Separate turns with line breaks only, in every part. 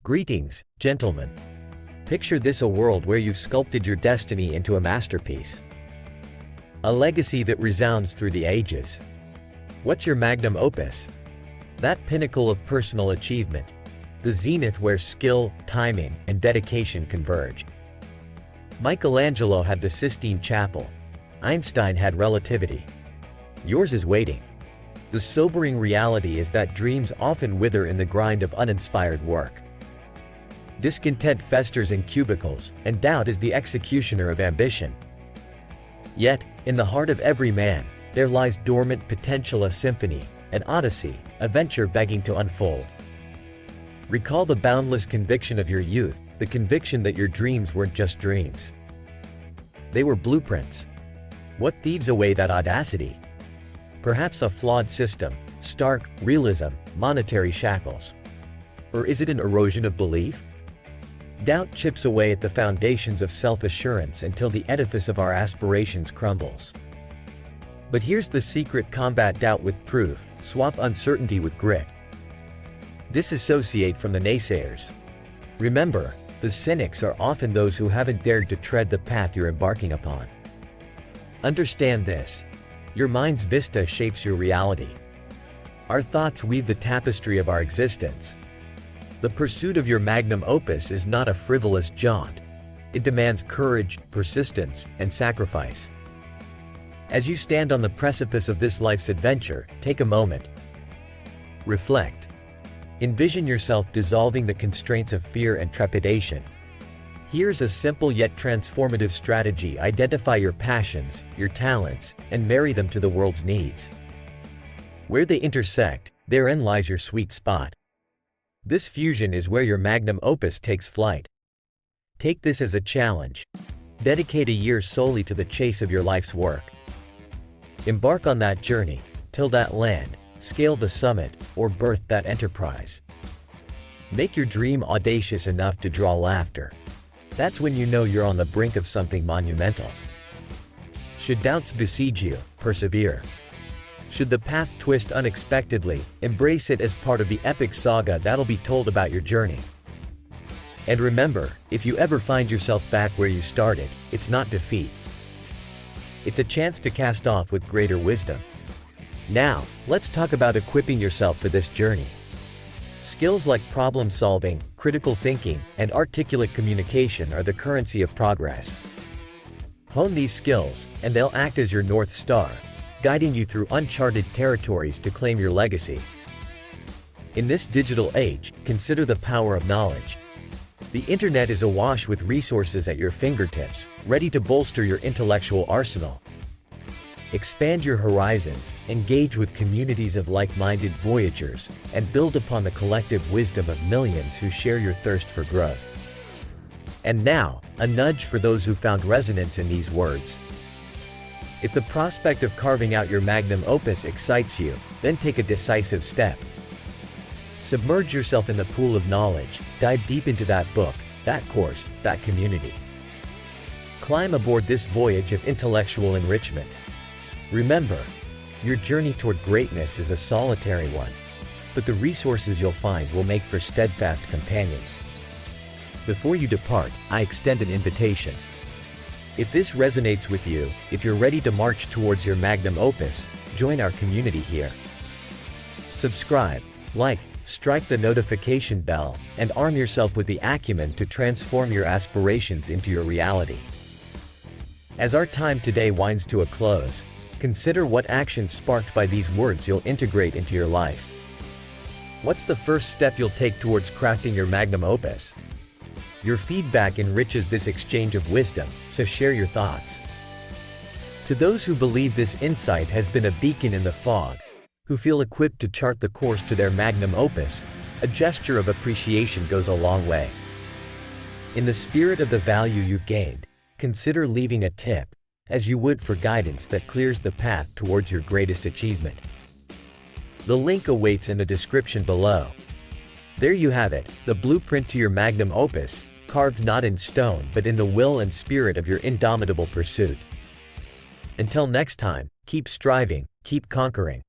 Greetings, gentlemen. Picture this: a world where you've sculpted your destiny into a masterpiece. A legacy that resounds through the ages. What's your magnum opus? That pinnacle of personal achievement. The zenith where skill, timing, and dedication converge. Michelangelo had the Sistine Chapel. Einstein had relativity. Yours is waiting. The sobering reality is that dreams often wither in the grind of uninspired work. Discontent festers in cubicles, and doubt is the executioner of ambition. Yet, in the heart of every man, there lies dormant potential: a symphony, an odyssey, a venture begging to unfold. Recall the boundless conviction of your youth, the conviction that your dreams weren't just dreams. They were blueprints. What thieves away that audacity? Perhaps a flawed system, stark realism, monetary shackles. Or is it an erosion of belief? Doubt chips away at the foundations of self-assurance until the edifice of our aspirations crumbles. But here's the secret: combat doubt with proof, swap uncertainty with grit. Disassociate from the naysayers. Remember, the cynics are often those who haven't dared to tread the path you're embarking upon. Understand this: your mind's vista shapes your reality. Our thoughts weave the tapestry of our existence. The pursuit of your magnum opus is not a frivolous jaunt. It demands courage, persistence, and sacrifice. As you stand on the precipice of this life's adventure, take a moment. Reflect. Envision yourself dissolving the constraints of fear and trepidation. Here's a simple yet transformative strategy: identify your passions, your talents, and marry them to the world's needs. Where they intersect, therein lies your sweet spot. This fusion is where your magnum opus takes flight. Take this as a challenge. Dedicate a year solely to the chase of your life's work. Embark on that journey, till that land, scale the summit, or birth that enterprise. Make your dream audacious enough to draw laughter. That's when you know you're on the brink of something monumental. Should doubts besiege you, persevere. Should the path twist unexpectedly, embrace it as part of the epic saga that'll be told about your journey. And remember, if you ever find yourself back where you started, it's not defeat. It's a chance to cast off with greater wisdom. Now, let's talk about equipping yourself for this journey. Skills like problem solving, critical thinking, and articulate communication are the currency of progress. Hone these skills, and they'll act as your North Star, guiding you through uncharted territories to claim your legacy. In this digital age, consider the power of knowledge. The internet is awash with resources at your fingertips, ready to bolster your intellectual arsenal. Expand your horizons, engage with communities of like-minded voyagers, and build upon the collective wisdom of millions who share your thirst for growth. And now, a nudge for those who found resonance in these words. If the prospect of carving out your magnum opus excites you, then take a decisive step. Submerge yourself in the pool of knowledge, dive deep into that book, that course, that community. Climb aboard this voyage of intellectual enrichment. Remember, your journey toward greatness is a solitary one, but the resources you'll find will make for steadfast companions. Before you depart, I extend an invitation. If this resonates with you, if you're ready to march towards your magnum opus, join our community here. Subscribe, like, strike the notification bell, and arm yourself with the acumen to transform your aspirations into your reality. As our time today winds to a close, consider what action sparked by these words you'll integrate into your life. What's the first step you'll take towards crafting your magnum opus? Your feedback enriches this exchange of wisdom, so share your thoughts. To those who believe this insight has been a beacon in the fog, who feel equipped to chart the course to their magnum opus, a gesture of appreciation goes a long way. In the spirit of the value you've gained, consider leaving a tip, as you would for guidance that clears the path towards your greatest achievement. The link awaits in the description below. There you have it, the blueprint to your magnum opus, carved not in stone but in the will and spirit of your indomitable pursuit. Until next time, keep striving, keep conquering.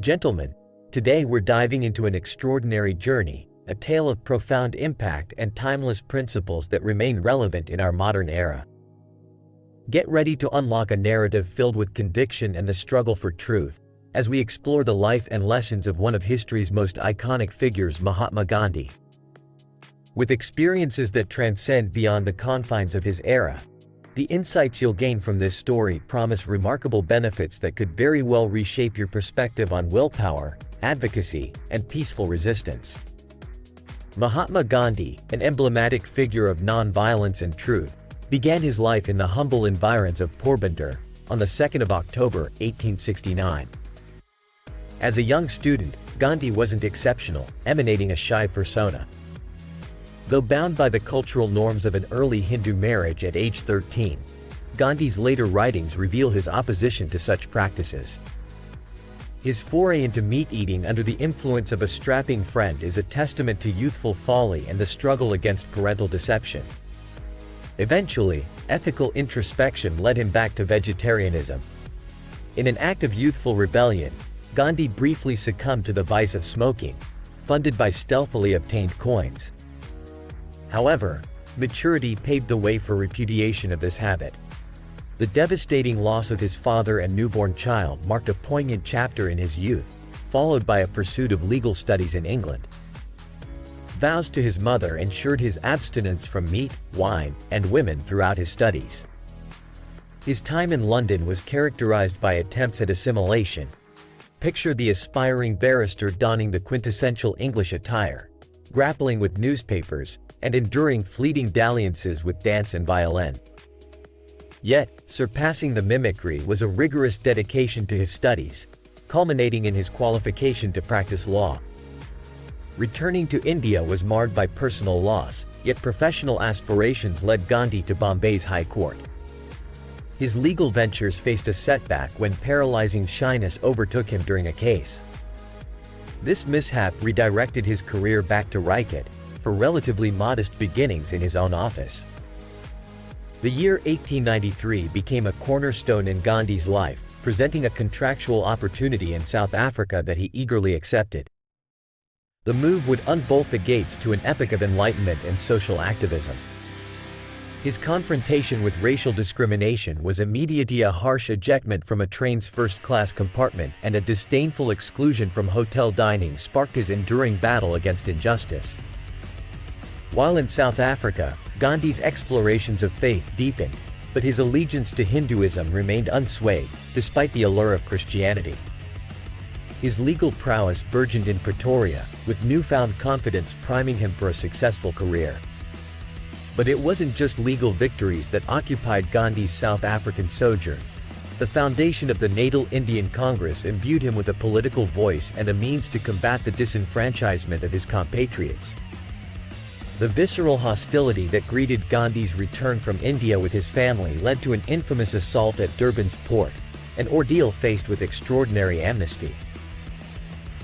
Gentlemen, Today we're diving into an extraordinary journey, a tale of profound impact and timeless principles that remain relevant in our modern era. Get ready to unlock a narrative filled with conviction and the struggle for truth, as we explore the life and lessons of one of history's most iconic figures, Mahatma Gandhi. With experiences that transcend beyond the confines of his era, the insights you'll gain from this story promise remarkable benefits that could very well reshape your perspective on willpower, advocacy, and peaceful resistance. Mahatma Gandhi, an emblematic figure of non-violence and truth, began his life in the humble environs of Porbandar on the 2nd of October, 1869. As a young student, Gandhi wasn't exceptional, emanating a shy persona. Though bound by the cultural norms of an early Hindu marriage at age 13, Gandhi's later writings reveal his opposition to such practices. His foray into meat-eating under the influence of a strapping friend is a testament to youthful folly and the struggle against parental deception. Eventually, ethical introspection led him back to vegetarianism. In an act of youthful rebellion, Gandhi briefly succumbed to the vice of smoking, funded by stealthily obtained coins. However, maturity paved the way for repudiation of this habit. The devastating loss of his father and newborn child marked a poignant chapter in his youth, followed by a pursuit of legal studies in England. Vows to his mother ensured his abstinence from meat, wine, and women throughout his studies. His time in London was characterized by attempts at assimilation. Picture the aspiring barrister donning the quintessential English attire, grappling with newspapers, and enduring fleeting dalliances with dance and violin. Yet, surpassing the mimicry was a rigorous dedication to his studies, culminating in his qualification to practice law. Returning to India was marred by personal loss, yet professional aspirations led Gandhi to Bombay's High Court. His legal ventures faced a setback when paralyzing shyness overtook him during a case. This mishap redirected his career back to Raigad, for relatively modest beginnings in his own office. The year 1893 became a cornerstone in Gandhi's life, presenting a contractual opportunity in South Africa that he eagerly accepted. The move would unbolt the gates to an epoch of enlightenment and social activism. His confrontation with racial discrimination was immediately a harsh ejectment from a train's first-class compartment, and a disdainful exclusion from hotel dining sparked his enduring battle against injustice. While in South Africa, Gandhi's explorations of faith deepened, but his allegiance to Hinduism remained unswayed, despite the allure of Christianity. His legal prowess burgeoned in Pretoria, with newfound confidence priming him for a successful career. But it wasn't just legal victories that occupied Gandhi's South African sojourn. The foundation of the Natal Indian Congress imbued him with a political voice and a means to combat the disenfranchisement of his compatriots. The visceral hostility that greeted Gandhi's return from India with his family led to an infamous assault at Durban's port, an ordeal faced with extraordinary amnesty.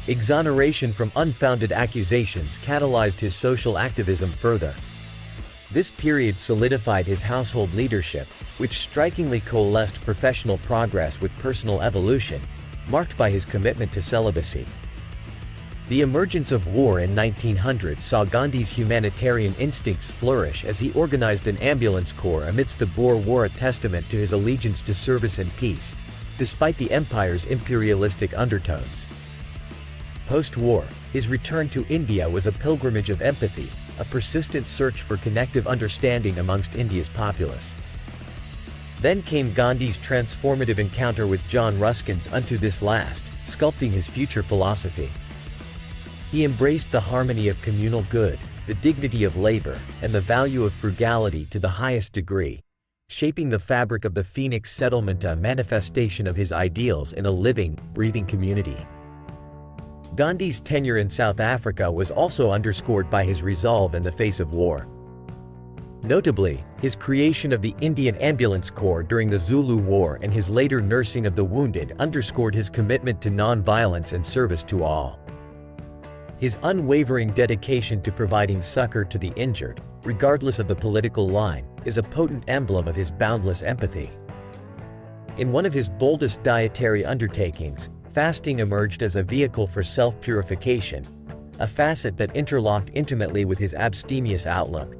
Exoneration from unfounded accusations catalyzed his social activism further. This period solidified his household leadership, which strikingly coalesced professional progress with personal evolution, marked by his commitment to celibacy. The emergence of war in 1900 saw Gandhi's humanitarian instincts flourish as he organized an ambulance corps amidst the Boer War, a testament to his allegiance to service and peace, despite the empire's imperialistic undertones. Post-war, his return to India was a pilgrimage of empathy, a persistent search for connective understanding amongst India's populace. Then came Gandhi's transformative encounter with John Ruskin's Unto This Last, sculpting his future philosophy. He embraced the harmony of communal good, the dignity of labor, and the value of frugality to the highest degree, shaping the fabric of the Phoenix settlement, a manifestation of his ideals in a living, breathing community. Gandhi's tenure in South Africa was also underscored by his resolve in the face of war. Notably, his creation of the Indian Ambulance Corps during the Zulu War and his later nursing of the wounded underscored his commitment to non-violence and service to all. His unwavering dedication to providing succor to the injured, regardless of the political line, is a potent emblem of his boundless empathy. In one of his boldest dietary undertakings, fasting emerged as a vehicle for self-purification, a facet that interlocked intimately with his abstemious outlook.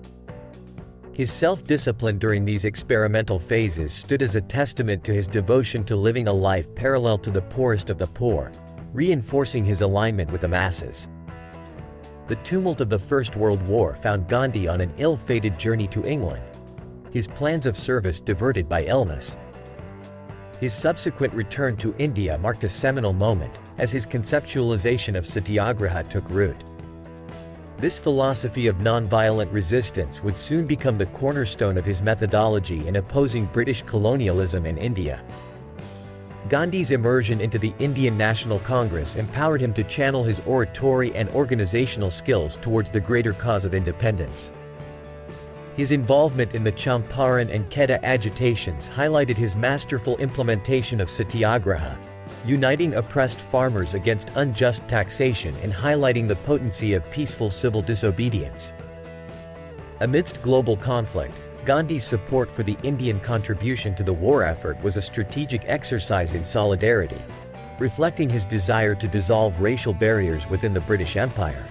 His self-discipline during these experimental phases stood as a testament to his devotion to living a life parallel to the poorest of the poor, reinforcing his alignment with the masses. The tumult of the First World War found Gandhi on an ill-fated journey to England, his plans of service diverted by illness. His subsequent return to India marked a seminal moment, as his conceptualization of satyagraha took root. This philosophy of nonviolent resistance would soon become the cornerstone of his methodology in opposing British colonialism in India. Gandhi's immersion into the Indian National Congress empowered him to channel his oratory and organizational skills towards the greater cause of independence. His involvement in the Champaran and Kheda agitations highlighted his masterful implementation of satyagraha, uniting oppressed farmers against unjust taxation and highlighting the potency of peaceful civil disobedience. Amidst global conflict, Gandhi's support for the Indian contribution to the war effort was a strategic exercise in solidarity, reflecting his desire to dissolve racial barriers within the British Empire.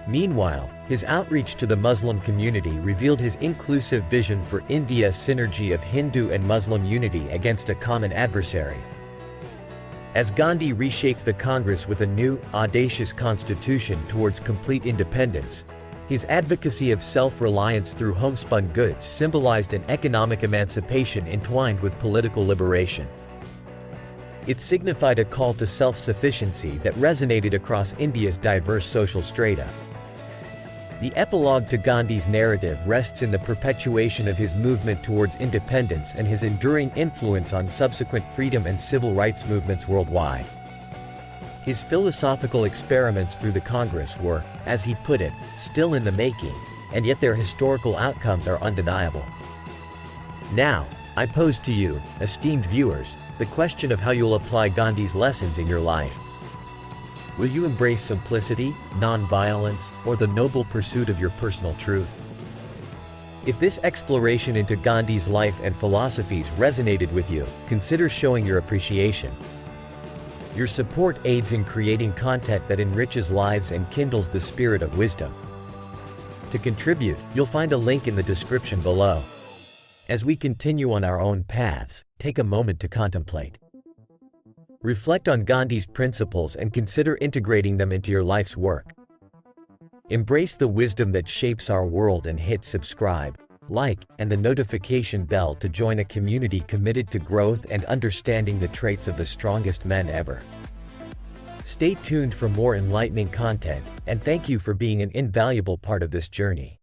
Meanwhile, his outreach to the Muslim community revealed his inclusive vision for India's synergy of Hindu and Muslim unity against a common adversary. As Gandhi reshaped the Congress with a new, audacious constitution towards complete independence, his advocacy of self-reliance through homespun goods symbolized an economic emancipation entwined with political liberation. It signified a call to self-sufficiency that resonated across India's diverse social strata. The epilogue to Gandhi's narrative rests in the perpetuation of his movement towards independence and his enduring influence on subsequent freedom and civil rights movements worldwide. His philosophical experiments through the Congress were, as he put it, still in the making, and yet their historical outcomes are undeniable. Now, I pose to you, esteemed viewers, the question of how you'll apply Gandhi's lessons in your life. Will you embrace simplicity, non-violence, or the noble pursuit of your personal truth? If this exploration into Gandhi's life and philosophies resonated with you, consider showing your appreciation. Your support aids in creating content that enriches lives and kindles the spirit of wisdom. To contribute, you'll find a link in the description below. As we continue on our own paths, take a moment to contemplate. Reflect on Gandhi's principles and consider integrating them into your life's work. Embrace the wisdom that shapes our world and hit subscribe, like, and the notification bell to join a community committed to growth and understanding the traits of the strongest men ever. Stay tuned for more enlightening content, and thank you for being an invaluable part of this journey.